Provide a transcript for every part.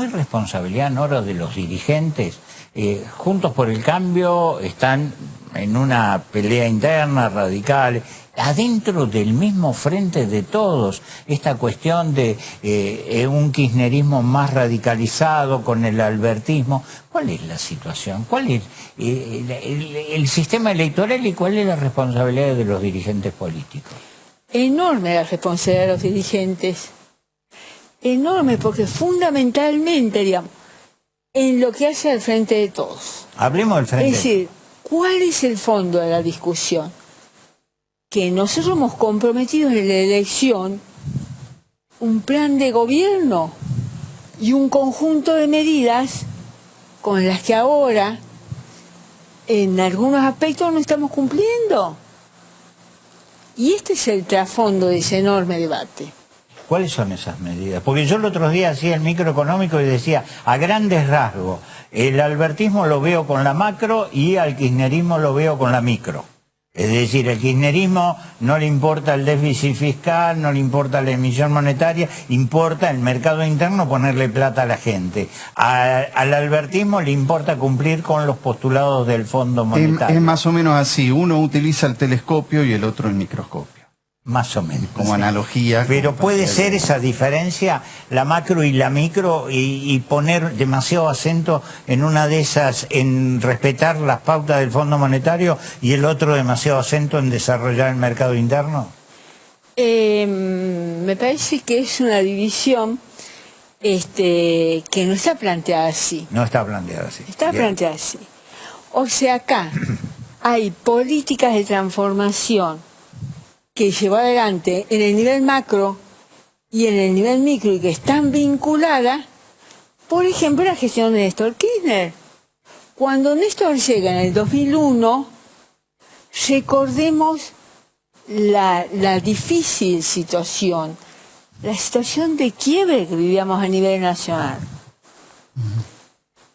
hay responsabilidad, Nora, de los dirigentes. Juntos por el Cambio están en una pelea interna radical, adentro del mismo frente de todos, esta cuestión de un kirchnerismo más radicalizado con el albertismo. ¿Cuál es la situación? ¿Cuál es el sistema electoral y cuál es la responsabilidad de los dirigentes políticos? Enorme la responsabilidad de los dirigentes. Enorme, porque fundamentalmente, digamos, en lo que hace al frente de todos. Hablemos del frente. Es decir, ¿cuál es el fondo de la discusión? Que nosotros hemos comprometido en la elección un plan de gobierno y un conjunto de medidas con las que ahora, en algunos aspectos, no estamos cumpliendo. Y este es el trasfondo de ese enorme debate. ¿Cuáles son esas medidas? Porque yo el otro día hacía el microeconómico y decía, a grandes rasgos, el albertismo lo veo con la macro y al kirchnerismo lo veo con la micro. Es decir, el kirchnerismo no le importa el déficit fiscal, no le importa la emisión monetaria, importa el mercado interno ponerle plata a la gente. Al albertismo le importa cumplir con los postulados del Fondo Monetario. Es más o menos así, uno utiliza el telescopio y el otro el microscopio. Más o menos. Como analogía. Pero puede ser esa diferencia, la macro y la micro, y poner demasiado acento en una de esas, en respetar las pautas del Fondo Monetario, y el otro demasiado acento en desarrollar el mercado interno. Me parece que es una división que no está planteada así. No está planteada así. Está planteada así. O sea, acá hay políticas de transformación que llevó adelante en el nivel macro y en el nivel micro y que están vinculadas, por ejemplo, la gestión de Néstor Kirchner. Cuando Néstor llega en el 2001, recordemos la difícil situación, la situación de quiebre que vivíamos a nivel nacional.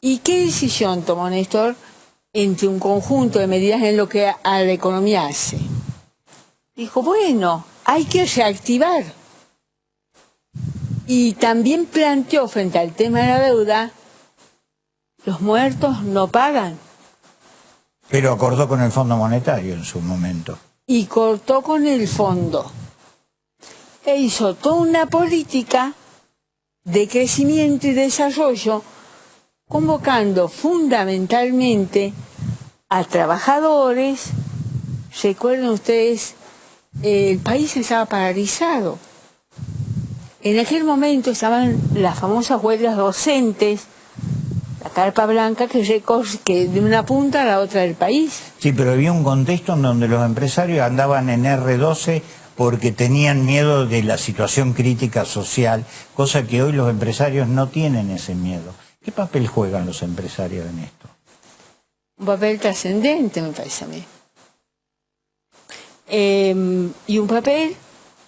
¿Y qué decisión tomó Néstor entre un conjunto de medidas en lo que a la economía hace? Dijo, bueno, hay que reactivar. Y también planteó frente al tema de la deuda, los muertos no pagan. Pero acordó con el Fondo Monetario en su momento. Y cortó con el fondo. E hizo toda una política de crecimiento y desarrollo, convocando fundamentalmente a trabajadores. Recuerden ustedes, el país estaba paralizado. En aquel momento estaban las famosas huelgas docentes, la carpa blanca que de una punta a la otra del país. Sí, pero había un contexto en donde los empresarios andaban en R12 porque tenían miedo de la situación crítica social, cosa que hoy los empresarios no tienen ese miedo. ¿Qué papel juegan los empresarios en esto? Un papel trascendente, me parece a mí. Y un papel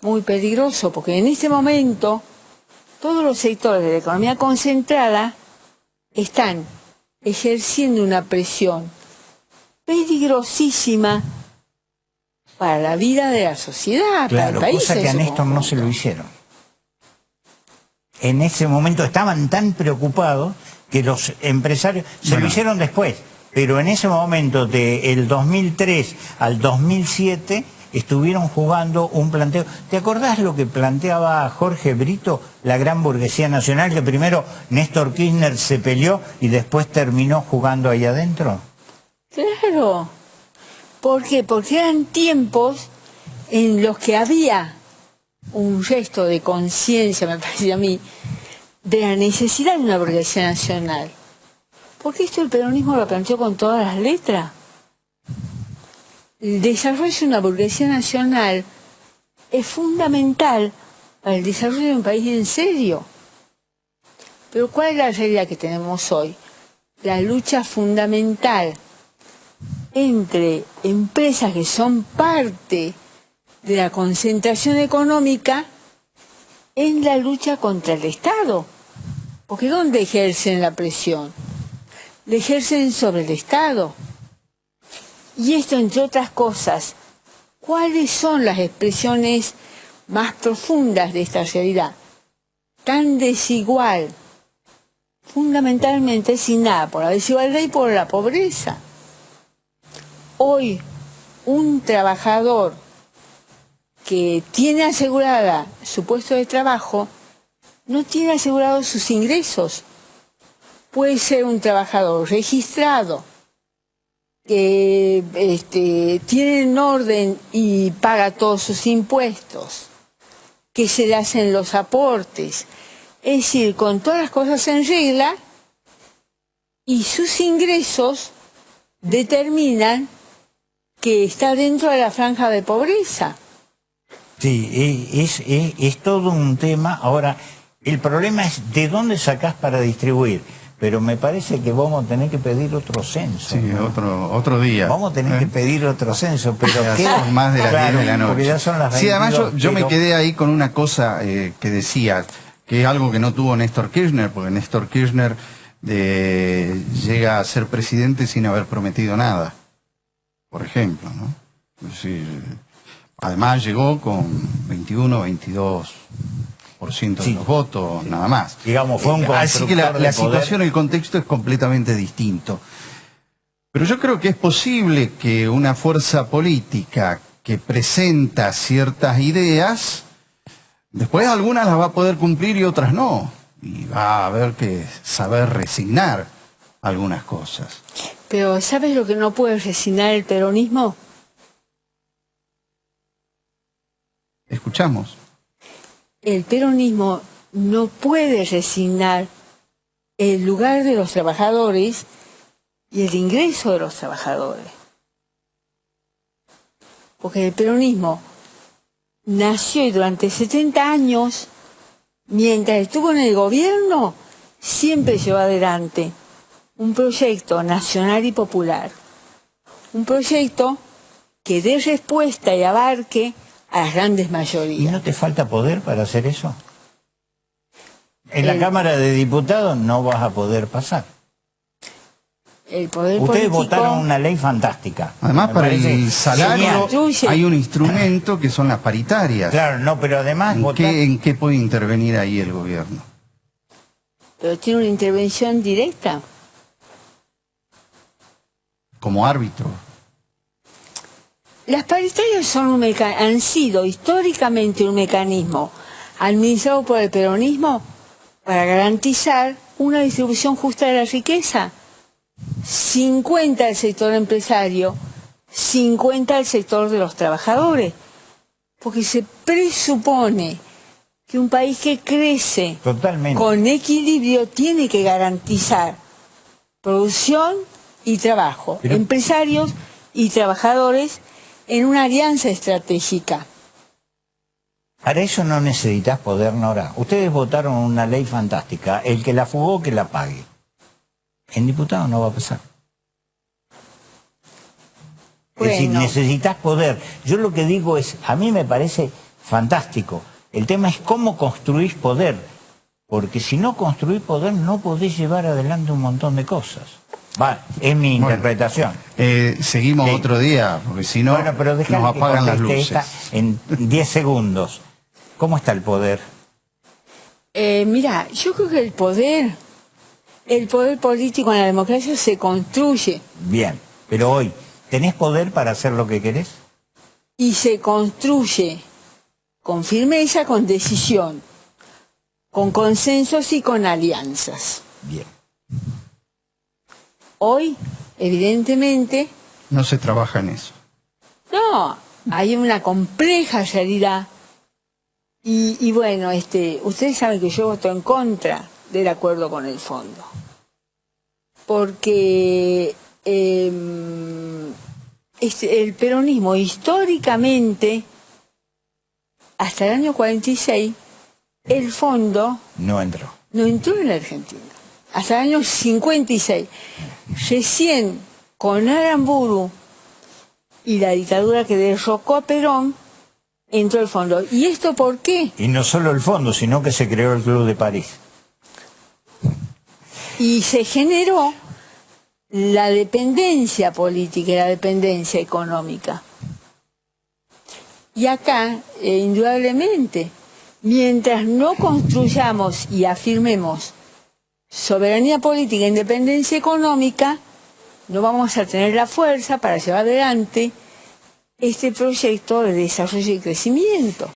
muy peligroso, porque en este momento todos los sectores de la economía concentrada están ejerciendo una presión peligrosísima para la vida de la sociedad, claro, para el país. Cosa que a Néstor no se lo hicieron. En ese momento estaban tan preocupados que los empresarios se lo hicieron después. Pero en ese momento, del 2003 al 2007, estuvieron jugando un planteo. ¿Te acordás lo que planteaba Jorge Brito, la gran burguesía nacional, que primero Néstor Kirchner se peleó y después terminó jugando ahí adentro? Claro. ¿Por qué? Porque eran tiempos en los que había un gesto de conciencia, me parece a mí, de la necesidad de una burguesía nacional. Porque esto el peronismo lo planteó con todas las letras. El desarrollo de una burguesía nacional es fundamental para el desarrollo de un país en serio. Pero ¿cuál es la realidad que tenemos hoy? La lucha fundamental entre empresas que son parte de la concentración económica en la lucha contra el Estado. Porque ¿dónde ejercen la presión? La ejercen sobre el Estado. Y esto, entre otras cosas, ¿cuáles son las expresiones más profundas de esta realidad? Tan desigual fundamentalmente asignada por la desigualdad y por la pobreza. Hoy, un trabajador que tiene asegurada su puesto de trabajo, no tiene asegurados sus ingresos. Puede ser un trabajador registrado, que tiene en orden y paga todos sus impuestos, que se le hacen los aportes, es decir, con todas las cosas en regla, y sus ingresos determinan que está dentro de la franja de pobreza. Sí, es todo un tema. Ahora, el problema es de dónde sacás para distribuir. Pero me parece que vamos a tener que pedir otro censo. Sí, ¿no? otro día. Vamos a tener que pedir otro censo, pero Ya ¿qué? son más de las 10 de la noche. Porque ya son las Sí, además 22, yo me pero- quedé ahí con una cosa que decía, que es algo que no tuvo Néstor Kirchner, porque Néstor Kirchner llega a ser presidente sin haber prometido nada, por ejemplo, ¿no? Es decir, además llegó con 21, 22% de Sí. los votos, nada más. Digamos, fue un Así que constructor la de poder. situación, el contexto es completamente distinto. Pero yo creo que es posible que una fuerza política que presenta ciertas ideas, después algunas las va a poder cumplir y otras no. Y va a haber que saber resignar algunas cosas. Pero ¿sabes lo que no puede resignar el peronismo? Escuchamos. El peronismo no puede resignar el lugar de los trabajadores y el ingreso de los trabajadores. Porque el peronismo nació y durante 70 años, mientras estuvo en el gobierno, siempre llevó adelante un proyecto nacional y popular. Un proyecto que dé respuesta y abarque a las grandes ¿Y mayorías. no te falta poder para hacer eso? En la Cámara de Diputados no vas a poder pasar. El poder Ustedes político votaron una ley fantástica. Además, Me para parece el salario genial. hay un instrumento que son las paritarias. Claro, no, pero además ¿En qué puede intervenir ahí el gobierno? pero tiene una intervención directa. Como árbitro. Las paritarias son han sido históricamente un mecanismo administrado por el peronismo para garantizar una distribución justa de la riqueza. 50 al sector empresario, 50 al sector de los trabajadores. Porque se presupone que un país que crece Totalmente. con equilibrio tiene que garantizar producción y trabajo, Pero- empresarios y trabajadores en una alianza estratégica. Para eso no necesitas poder, Nora. Ustedes votaron una ley fantástica. El que la fugó, que la pague. En diputados no va a pasar. Es decir, Bueno. necesitas poder. Yo lo que digo es, a mí me parece fantástico. El tema es cómo construís poder. Porque si no construís poder, no podés llevar adelante un montón de cosas. Va, es mi interpretación. Seguimos Sí. otro día, porque si no Bueno, pero nos dejad que apagan las conteste luces. esta en 10 segundos. ¿Cómo está el poder? Mira, yo creo que el poder político en la democracia se construye Bien, pero hoy, ¿tenés poder para hacer lo que querés? y se construye con firmeza, con decisión, con consensos y con alianzas. Bien. Hoy, evidentemente, No se trabaja en eso. no, hay una compleja realidad. Y bueno, ustedes saben que yo voto en contra del acuerdo con el fondo. Porque el peronismo históricamente, hasta el año 46, el fondo No entró. no entró en la Argentina. Hasta el año 56. Recién con Aramburu y la dictadura que derrocó a Perón, entró el fondo. ¿Y esto por qué? Y no solo el fondo, sino que se creó el Club de París. Y se generó la dependencia política y la dependencia económica. Y acá, indudablemente, mientras no construyamos y afirmemos soberanía política, independencia económica, no vamos a tener la fuerza para llevar adelante este proyecto de desarrollo y crecimiento.